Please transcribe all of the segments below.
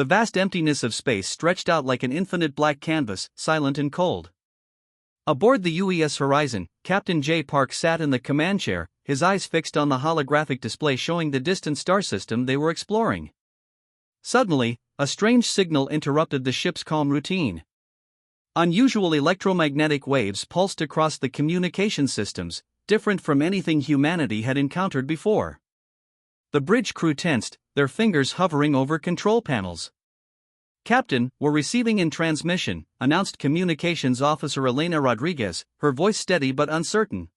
The vast emptiness of space stretched out like an infinite black canvas, silent and cold. Aboard the UES Horizon, Captain J. Park sat in the command chair, his eyes fixed on the holographic display showing the distant star system they were exploring. Suddenly, a strange signal interrupted the ship's calm routine. Unusual electromagnetic waves pulsed across the communication systems, different from anything humanity had encountered before. The bridge crew tensed, their fingers hovering over control panels. "Captain, we're receiving in transmission," announced Communications Officer Elena Rodriguez, her voice steady but uncertain.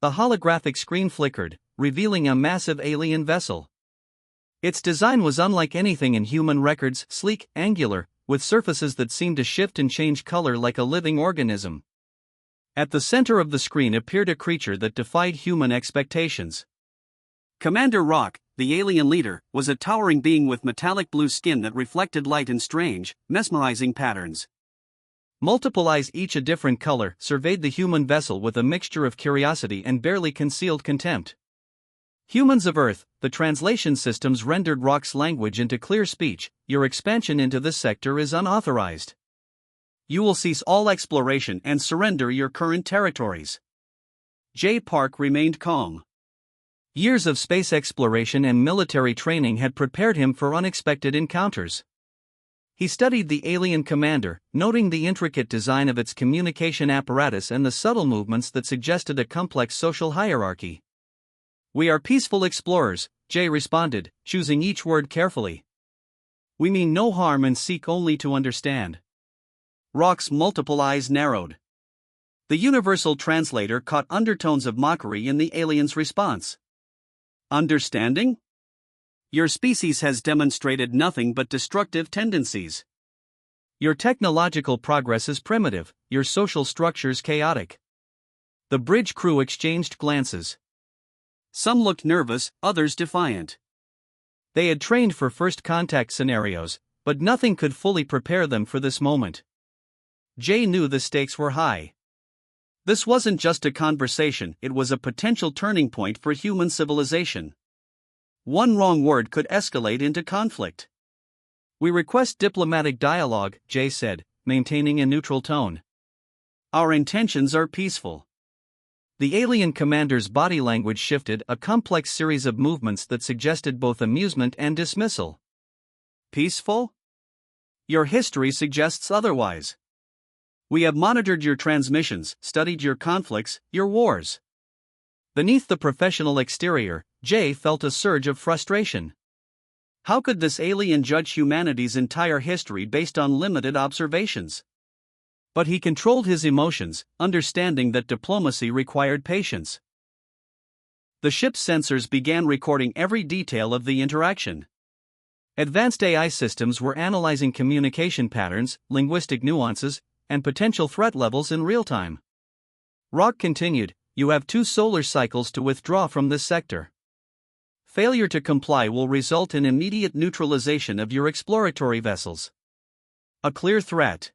The holographic screen flickered, revealing a massive alien vessel. Its design was unlike anything in human records, sleek, angular, with surfaces that seemed to shift and change color like a living organism. At the center of the screen appeared a creature that defied human expectations. Commander Rock, the alien leader, was a towering being with metallic blue skin that reflected light in strange, mesmerizing patterns. Multiple eyes, each a different color, surveyed the human vessel with a mixture of curiosity and barely concealed contempt. "Humans of Earth," the translation systems rendered Rock's language into clear speech, "your expansion into this sector is unauthorized. You will cease all exploration and surrender your current territories." J. Park remained calm. Years of space exploration and military training had prepared him for unexpected encounters. He studied the alien commander, noting the intricate design of its communication apparatus and the subtle movements that suggested a complex social hierarchy. "We are peaceful explorers," Jay responded, choosing each word carefully. "We mean no harm and seek only to understand." Rock's multiple eyes narrowed. The universal translator caught undertones of mockery in the alien's response. "Understanding? Your species has demonstrated nothing but destructive tendencies. Your technological progress is primitive, your social structures chaotic." The bridge crew exchanged glances. Some looked nervous, others defiant. They had trained for first contact scenarios, but nothing could fully prepare them for this moment. Jay knew the stakes were high. This wasn't just a conversation, it was a potential turning point for human civilization. One wrong word could escalate into conflict. "We request diplomatic dialogue," Jay said, maintaining a neutral tone. "Our intentions are peaceful." The alien commander's body language shifted, a complex series of movements that suggested both amusement and dismissal. "Peaceful? Your history suggests otherwise. We have monitored your transmissions, studied your conflicts, your wars." Beneath the professional exterior, Jay felt a surge of frustration. How could this alien judge humanity's entire history based on limited observations? But he controlled his emotions, understanding that diplomacy required patience. The ship's sensors began recording every detail of the interaction. Advanced AI systems were analyzing communication patterns, linguistic nuances, and potential threat levels in real time. Rock continued, "You have 2 solar cycles to withdraw from this sector. Failure to comply will result in immediate neutralization of your exploratory vessels." A clear threat.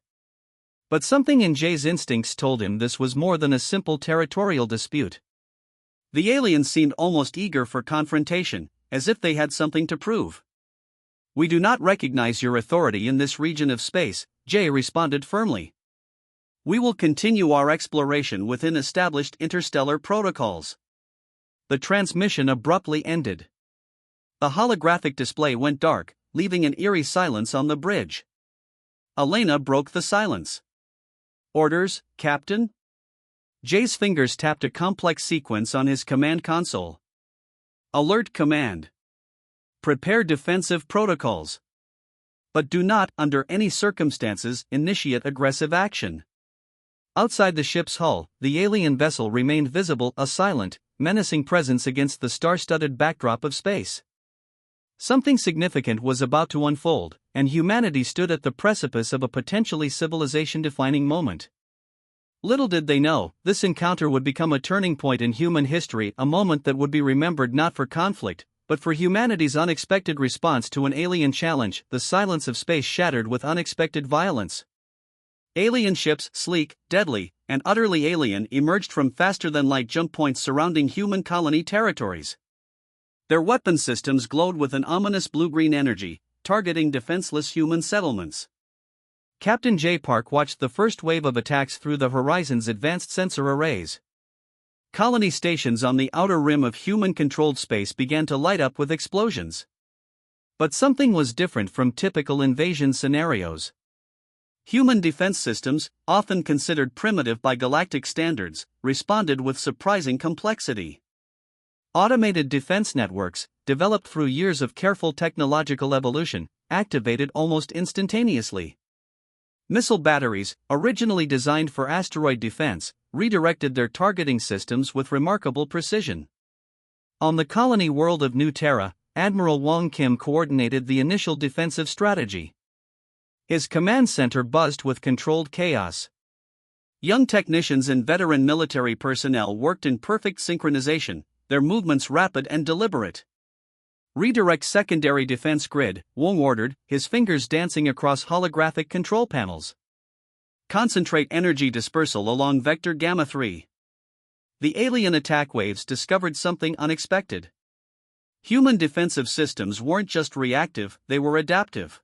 But something in Jay's instincts told him this was more than a simple territorial dispute. The aliens seemed almost eager for confrontation, as if they had something to prove. "We do not recognize your authority in this region of space," Jay responded firmly. "We will continue our exploration within established interstellar protocols." The transmission abruptly ended. The holographic display went dark, leaving an eerie silence on the bridge. Elena broke the silence. "Orders, Captain?" Jay's fingers tapped a complex sequence on his command console. "Alert command. Prepare defensive protocols. But do not, under any circumstances, initiate aggressive action." Outside the ship's hull, the alien vessel remained visible, a silent, menacing presence against the star-studded backdrop of space. Something significant was about to unfold, and humanity stood at the precipice of a potentially civilization-defining moment. Little did they know, this encounter would become a turning point in human history, a moment that would be remembered not for conflict, but for humanity's unexpected response to an alien challenge. The silence of space shattered with unexpected violence. Alien ships, sleek, deadly, and utterly alien, emerged from faster-than-light jump points surrounding human colony territories. Their weapon systems glowed with an ominous blue-green energy, targeting defenseless human settlements. Captain J. Park watched the first wave of attacks through the Horizon's advanced sensor arrays. Colony stations on the outer rim of human-controlled space began to light up with explosions. But something was different from typical invasion scenarios. Human defense systems, often considered primitive by galactic standards, responded with surprising complexity. Automated defense networks, developed through years of careful technological evolution, activated almost instantaneously. Missile batteries, originally designed for asteroid defense, redirected their targeting systems with remarkable precision. On the colony world of New Terra, Admiral Wong Kim coordinated the initial defensive strategy. His command center buzzed with controlled chaos. Young technicians and veteran military personnel worked in perfect synchronization, their movements rapid and deliberate. "Redirect secondary defense grid," Wong ordered, his fingers dancing across holographic control panels. "Concentrate energy dispersal along vector Gamma 3. The alien attack waves discovered something unexpected. Human defensive systems weren't just reactive, they were adaptive.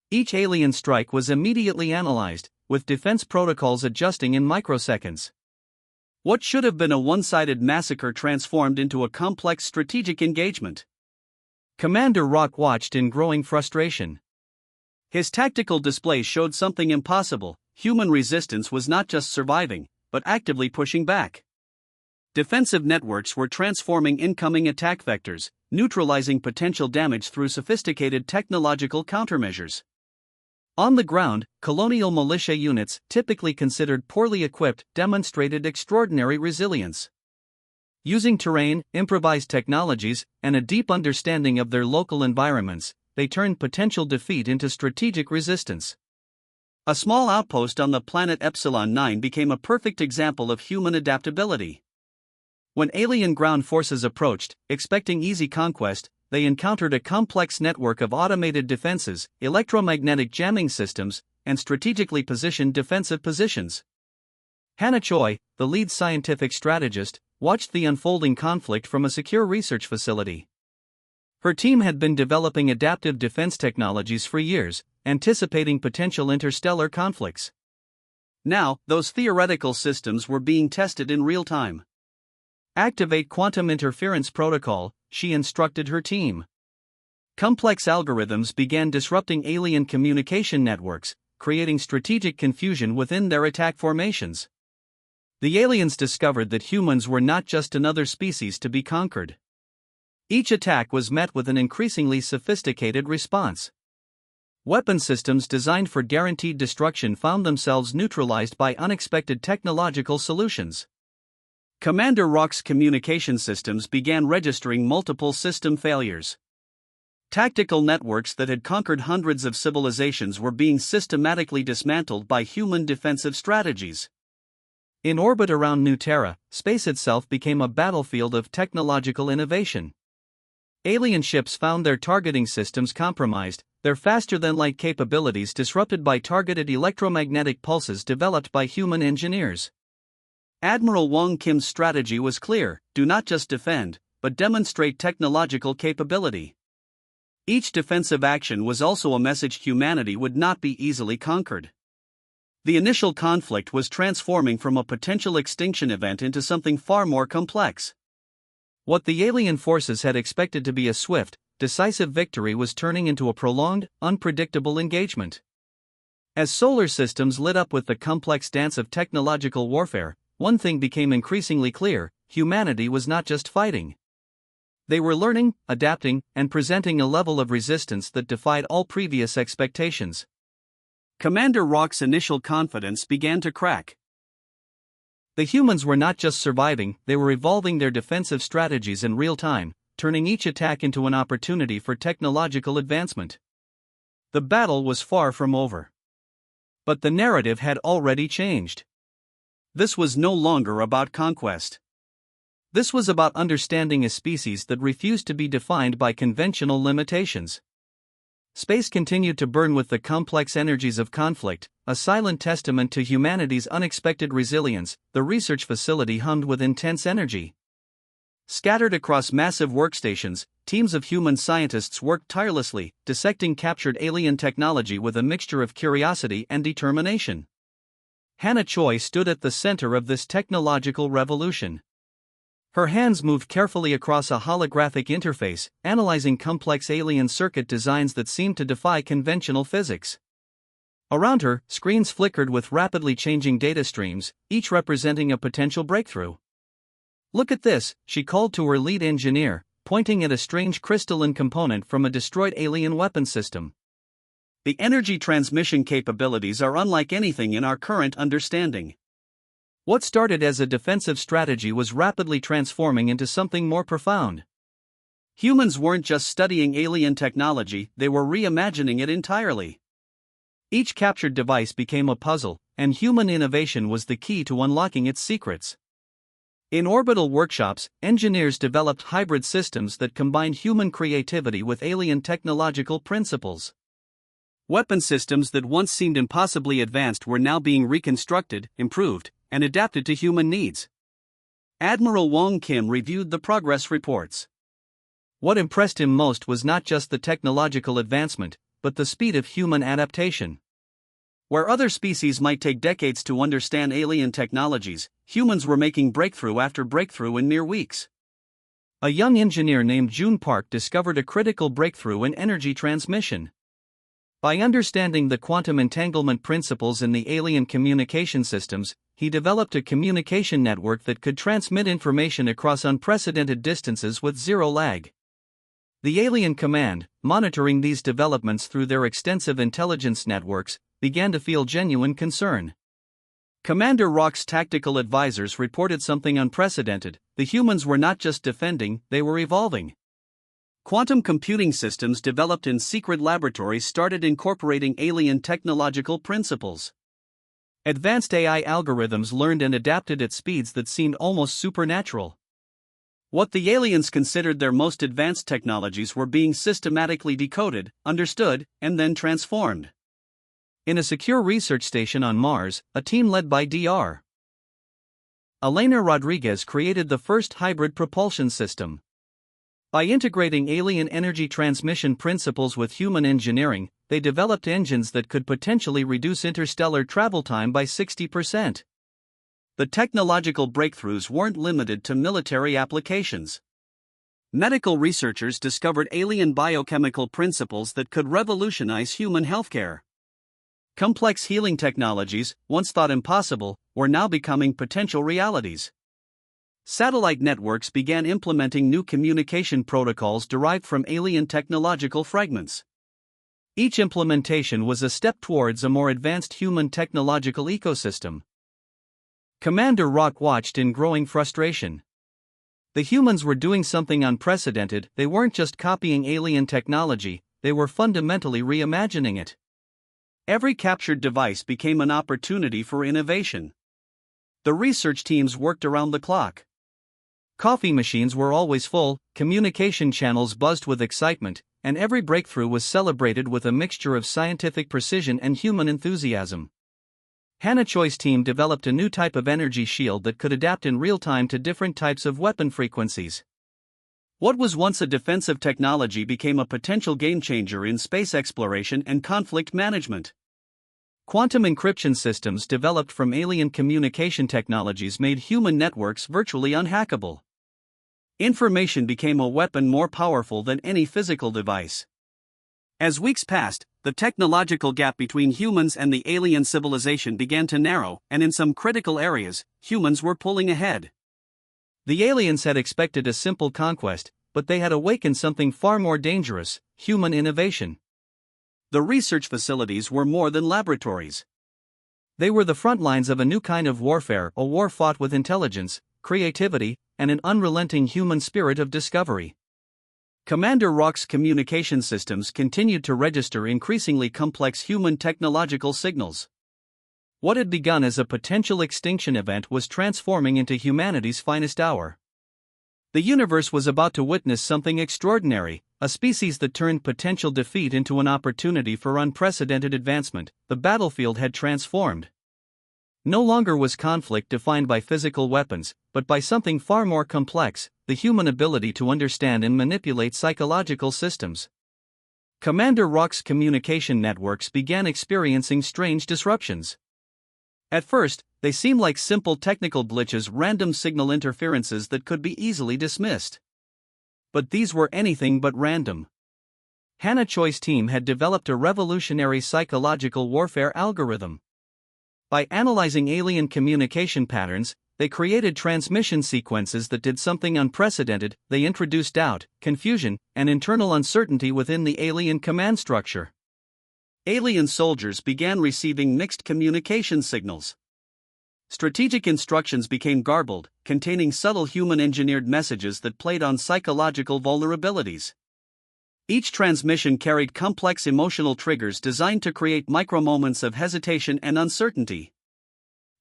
Each alien strike was immediately analyzed, with defense protocols adjusting in microseconds. What should have been a one-sided massacre transformed into a complex strategic engagement. Commander Rock watched in growing frustration. His tactical display showed something impossible: human resistance was not just surviving, but actively pushing back. Defensive networks were transforming incoming attack vectors, neutralizing potential damage through sophisticated technological countermeasures. On the ground, colonial militia units, typically considered poorly equipped, demonstrated extraordinary resilience. Using terrain, improvised technologies, and a deep understanding of their local environments, they turned potential defeat into strategic resistance. A small outpost on the planet Epsilon 9 became a perfect example of human adaptability. When alien ground forces approached, expecting easy conquest, they encountered a complex network of automated defenses, electromagnetic jamming systems, and strategically positioned defensive positions. Hannah Choi, the lead scientific strategist, watched the unfolding conflict from a secure research facility. Her team had been developing adaptive defense technologies for years, anticipating potential interstellar conflicts. Now, those theoretical systems were being tested in real time. "Activate quantum interference protocol," she instructed her team. Complex algorithms began disrupting alien communication networks, creating strategic confusion within their attack formations. The aliens discovered that humans were not just another species to be conquered. Each attack was met with an increasingly sophisticated response. Weapon systems designed for guaranteed destruction found themselves neutralized by unexpected technological solutions. Commander Rock's communication systems began registering multiple system failures. Tactical networks that had conquered hundreds of civilizations were being systematically dismantled by human defensive strategies. In orbit around New Terra, space itself became a battlefield of technological innovation. Alien ships found their targeting systems compromised, their faster-than-light capabilities disrupted by targeted electromagnetic pulses developed by human engineers. Admiral Wong Kim's strategy was clear: do not just defend, but demonstrate technological capability. Each defensive action was also a message humanity would not be easily conquered. The initial conflict was transforming from a potential extinction event into something far more complex. What the alien forces had expected to be a swift, decisive victory was turning into a prolonged, unpredictable engagement. As solar systems lit up with the complex dance of technological warfare, one thing became increasingly clear: humanity was not just fighting. They were learning, adapting, and presenting a level of resistance that defied all previous expectations. Commander Rock's initial confidence began to crack. The humans were not just surviving, they were evolving their defensive strategies in real time, turning each attack into an opportunity for technological advancement. The battle was far from over. But the narrative had already changed. This was no longer about conquest. This was about understanding a species that refused to be defined by conventional limitations. Space continued to burn with the complex energies of conflict, a silent testament to humanity's unexpected resilience. The research facility hummed with intense energy. Scattered across massive workstations, teams of human scientists worked tirelessly, dissecting captured alien technology with a mixture of curiosity and determination. Hannah Choi stood at the center of this technological revolution. Her hands moved carefully across a holographic interface, analyzing complex alien circuit designs that seemed to defy conventional physics. Around her, screens flickered with rapidly changing data streams, each representing a potential breakthrough. "Look at this," she called to her lead engineer, pointing at a strange crystalline component from a destroyed alien weapon system. "The energy transmission capabilities are unlike anything in our current understanding." What started as a defensive strategy was rapidly transforming into something more profound. Humans weren't just studying alien technology, they were reimagining it entirely. Each captured device became a puzzle, and human innovation was the key to unlocking its secrets. In orbital workshops, engineers developed hybrid systems that combined human creativity with alien technological principles. Weapon systems that once seemed impossibly advanced were now being reconstructed, improved, and adapted to human needs. Admiral Wong Kim reviewed the progress reports. What impressed him most was not just the technological advancement, but the speed of human adaptation. Where other species might take decades to understand alien technologies, humans were making breakthrough after breakthrough in mere weeks. A young engineer named Jun Park discovered a critical breakthrough in energy transmission. By understanding the quantum entanglement principles in the alien communication systems, he developed a communication network that could transmit information across unprecedented distances with zero lag. The Alien Command, monitoring these developments through their extensive intelligence networks, began to feel genuine concern. Commander Rock's tactical advisors reported something unprecedented: the humans were not just defending, they were evolving. Quantum computing systems developed in secret laboratories started incorporating alien technological principles. Advanced AI algorithms learned and adapted at speeds that seemed almost supernatural. What the aliens considered their most advanced technologies were being systematically decoded, understood, and then transformed. In a secure research station on Mars, a team led by Dr. Elena Rodriguez created the first hybrid propulsion system. By integrating alien energy transmission principles with human engineering, they developed engines that could potentially reduce interstellar travel time by 60%. The technological breakthroughs weren't limited to military applications. Medical researchers discovered alien biochemical principles that could revolutionize human healthcare. Complex healing technologies, once thought impossible, were now becoming potential realities. Satellite networks began implementing new communication protocols derived from alien technological fragments. Each implementation was a step towards a more advanced human technological ecosystem. Commander Rock watched in growing frustration. The humans were doing something unprecedented. They weren't just copying alien technology, they were fundamentally reimagining it. Every captured device became an opportunity for innovation. The research teams worked around the clock. Coffee machines were always full, communication channels buzzed with excitement, and every breakthrough was celebrated with a mixture of scientific precision and human enthusiasm. Hannah Choi's team developed a new type of energy shield that could adapt in real time to different types of weapon frequencies. What was once a defensive technology became a potential game-changer in space exploration and conflict management. Quantum encryption systems developed from alien communication technologies made human networks virtually unhackable. Information became a weapon more powerful than any physical device. As weeks passed, the technological gap between humans and the alien civilization began to narrow, and in some critical areas, humans were pulling ahead. The aliens had expected a simple conquest, but they had awakened something far more dangerous: human innovation. The research facilities were more than laboratories. They were the front lines of a new kind of warfare, a war fought with intelligence, creativity, and an unrelenting human spirit of discovery. Commander Rock's communication systems continued to register increasingly complex human technological signals. What had begun as a potential extinction event was transforming into humanity's finest hour. The universe was about to witness something extraordinary, a species that turned potential defeat into an opportunity for unprecedented advancement. The battlefield had transformed. No longer was conflict defined by physical weapons, but by something far more complex: the human ability to understand and manipulate psychological systems. Commander Rock's communication networks began experiencing strange disruptions. At first, they seemed like simple technical glitches, random signal interferences that could be easily dismissed. But these were anything but random. Hannah Choi's team had developed a revolutionary psychological warfare algorithm. By analyzing alien communication patterns, they created transmission sequences that did something unprecedented. They introduced doubt, confusion, and internal uncertainty within the alien command structure. Alien soldiers began receiving mixed communication signals. Strategic instructions became garbled, containing subtle human-engineered messages that played on psychological vulnerabilities. Each transmission carried complex emotional triggers designed to create micro-moments of hesitation and uncertainty.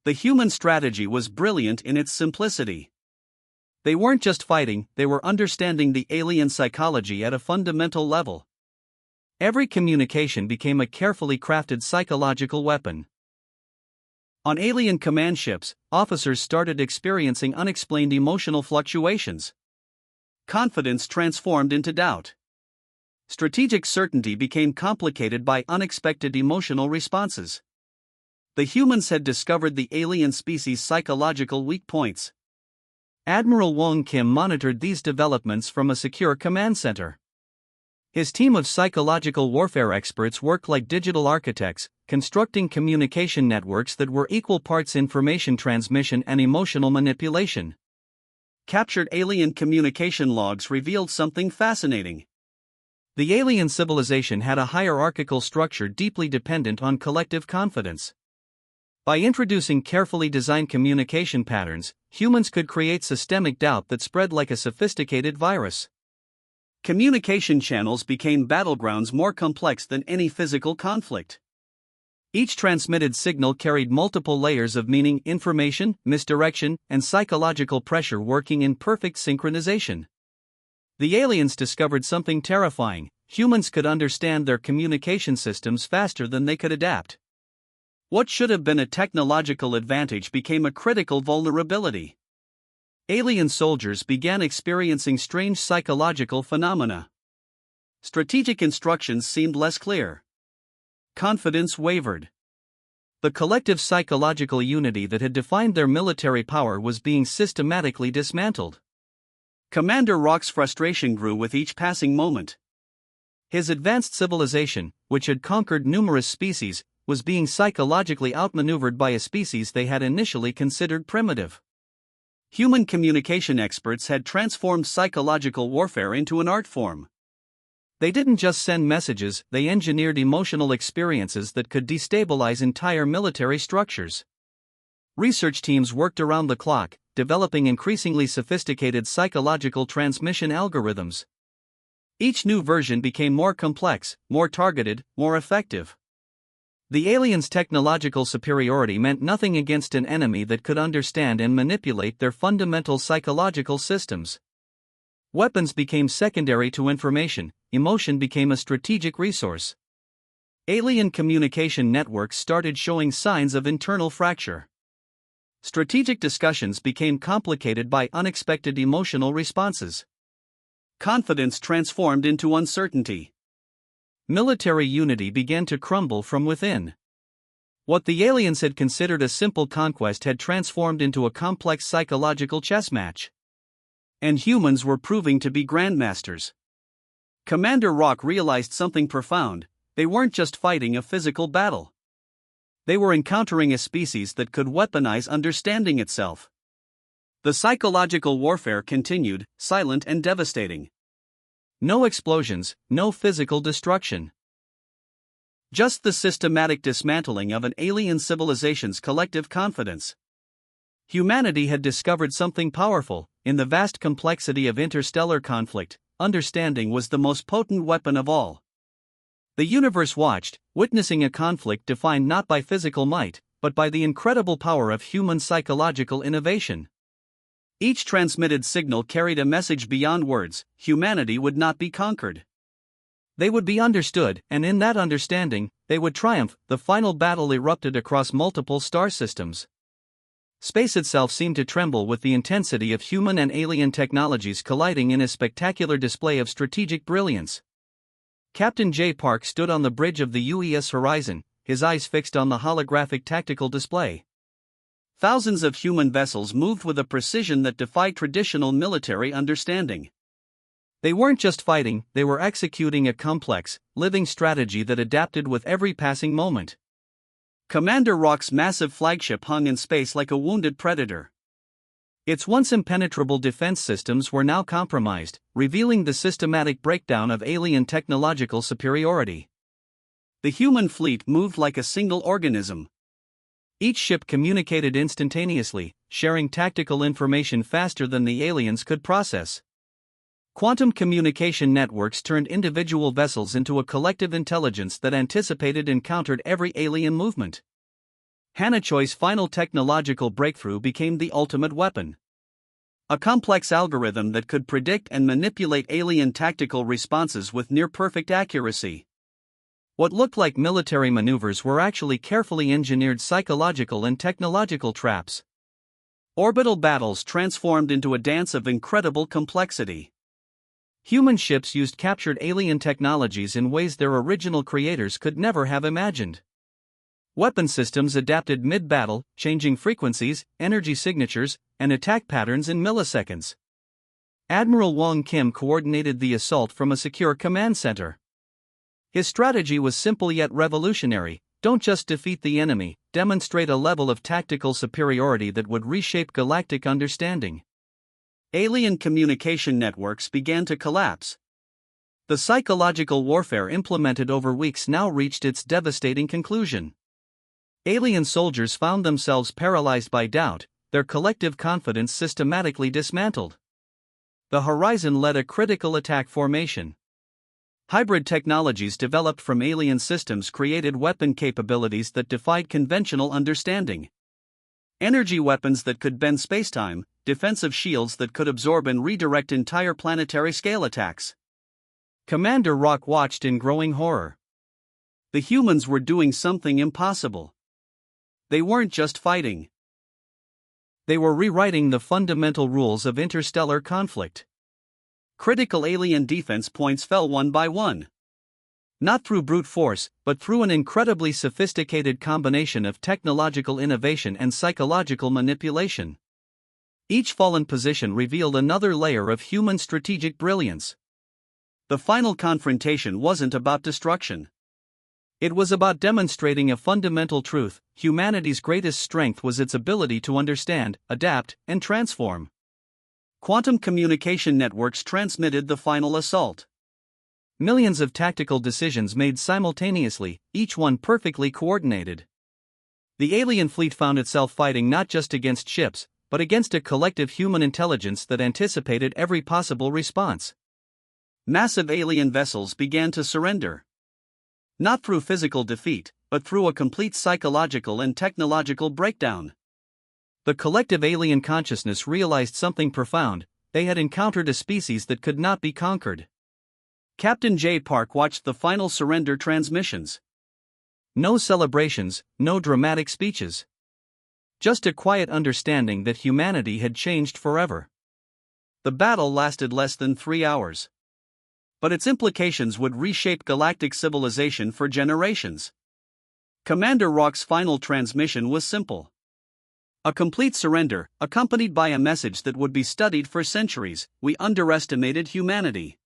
The human strategy was brilliant in its simplicity. They weren't just fighting, they were understanding the alien psychology at a fundamental level. Every communication became a carefully crafted psychological weapon. On alien command ships, officers started experiencing unexplained emotional fluctuations. Confidence transformed into doubt. Strategic certainty became complicated by unexpected emotional responses. The humans had discovered the alien species' psychological weak points. Admiral Wong Kim monitored these developments from a secure command center. His team of psychological warfare experts worked like digital architects, constructing communication networks that were equal parts information transmission and emotional manipulation. Captured alien communication logs revealed something fascinating. The alien civilization had a hierarchical structure deeply dependent on collective confidence. By introducing carefully designed communication patterns, humans could create systemic doubt that spread like a sophisticated virus. Communication channels became battlegrounds more complex than any physical conflict. Each transmitted signal carried multiple layers of meaning, information, misdirection, and psychological pressure working in perfect synchronization. The aliens discovered something terrifying: humans could understand their communication systems faster than they could adapt. What should have been a technological advantage became a critical vulnerability. Alien soldiers began experiencing strange psychological phenomena. Strategic instructions seemed less clear. Confidence wavered. The collective psychological unity that had defined their military power was being systematically dismantled. Commander Rock's frustration grew with each passing moment. His advanced civilization, which had conquered numerous species, was being psychologically outmaneuvered by a species they had initially considered primitive. Human communication experts had transformed psychological warfare into an art form. They didn't just send messages, they engineered emotional experiences that could destabilize entire military structures. Research teams worked around the clock, developing increasingly sophisticated psychological transmission algorithms. Each new version became more complex, more targeted, more effective. The aliens' technological superiority meant nothing against an enemy that could understand and manipulate their fundamental psychological systems. Weapons became secondary to information, emotion became a strategic resource. Alien communication networks started showing signs of internal fracture. Strategic discussions became complicated by unexpected emotional responses. Confidence transformed into uncertainty. Military unity began to crumble from within. What the aliens had considered a simple conquest had transformed into a complex psychological chess match. And humans were proving to be grandmasters. Commander Rock realized something profound: they weren't just fighting a physical battle. They were encountering a species that could weaponize understanding itself. The psychological warfare continued, silent and devastating. No explosions, no physical destruction. Just the systematic dismantling of an alien civilization's collective confidence. Humanity had discovered something powerful: in the vast complexity of interstellar conflict, understanding was the most potent weapon of all. The universe watched, witnessing a conflict defined not by physical might, but by the incredible power of human psychological innovation. Each transmitted signal carried a message beyond words: humanity would not be conquered. They would be understood, and in that understanding, they would triumph. The final battle erupted across multiple star systems. Space itself seemed to tremble with the intensity of human and alien technologies colliding in a spectacular display of strategic brilliance. Captain J. Park stood on the bridge of the UES horizon, his eyes fixed on the holographic tactical display. Thousands of human vessels moved with a precision that defied traditional military understanding. They weren't just fighting, they were executing a complex, living strategy that adapted with every passing moment. Commander Rock's massive flagship hung in space like a wounded predator. Its once impenetrable defense systems were now compromised, revealing the systematic breakdown of alien technological superiority. The human fleet moved like a single organism. Each ship communicated instantaneously, sharing tactical information faster than the aliens could process. Quantum communication networks turned individual vessels into a collective intelligence that anticipated and countered every alien movement. Hanachoi's final technological breakthrough became the ultimate weapon. A complex algorithm that could predict and manipulate alien tactical responses with near-perfect accuracy. What looked like military maneuvers were actually carefully engineered psychological and technological traps. Orbital battles transformed into a dance of incredible complexity. Human ships used captured alien technologies in ways their original creators could never have imagined. Weapon systems adapted mid-battle, changing frequencies, energy signatures, and attack patterns in milliseconds. Admiral Wong Kim coordinated the assault from a secure command center. His strategy was simple yet revolutionary: don't just defeat the enemy, demonstrate a level of tactical superiority that would reshape galactic understanding. Alien communication networks began to collapse. The psychological warfare implemented over weeks now reached its devastating conclusion. Alien soldiers found themselves paralyzed by doubt, their collective confidence systematically dismantled. The horizon led a critical attack formation. Hybrid technologies developed from alien systems created weapon capabilities that defied conventional understanding. Energy weapons that could bend spacetime, defensive shields that could absorb and redirect entire planetary scale attacks. Commander Rock watched in growing horror. The humans were doing something impossible. They weren't just fighting. They were rewriting the fundamental rules of interstellar conflict. Critical alien defense points fell one by one. Not through brute force, but through an incredibly sophisticated combination of technological innovation and psychological manipulation. Each fallen position revealed another layer of human strategic brilliance. The final confrontation wasn't about destruction. It was about demonstrating a fundamental truth: humanity's greatest strength was its ability to understand, adapt, and transform. Quantum communication networks transmitted the final assault. Millions of tactical decisions made simultaneously, each one perfectly coordinated. The alien fleet found itself fighting not just against ships, but against a collective human intelligence that anticipated every possible response. Massive alien vessels began to surrender. Not through physical defeat, but through a complete psychological and technological breakdown. The collective alien consciousness realized something profound: they had encountered a species that could not be conquered. Captain J. Park watched the final surrender transmissions. No celebrations, no dramatic speeches. Just a quiet understanding that humanity had changed forever. The battle lasted less than 3 hours. But its implications would reshape galactic civilization for generations. Commander Rock's final transmission was simple. A complete surrender, accompanied by a message that would be studied for centuries: we underestimated humanity.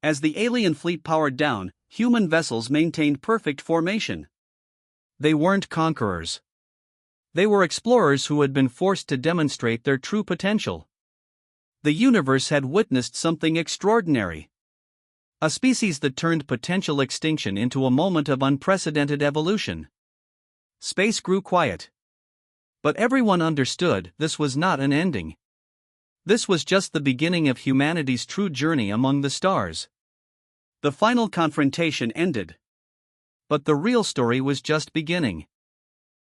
As the alien fleet powered down, human vessels maintained perfect formation. They weren't conquerors. They were explorers who had been forced to demonstrate their true potential. The universe had witnessed something extraordinary. A species that turned potential extinction into a moment of unprecedented evolution. Space grew quiet. But everyone understood this was not an ending. This was just the beginning of humanity's true journey among the stars. The final confrontation ended. But the real story was just beginning.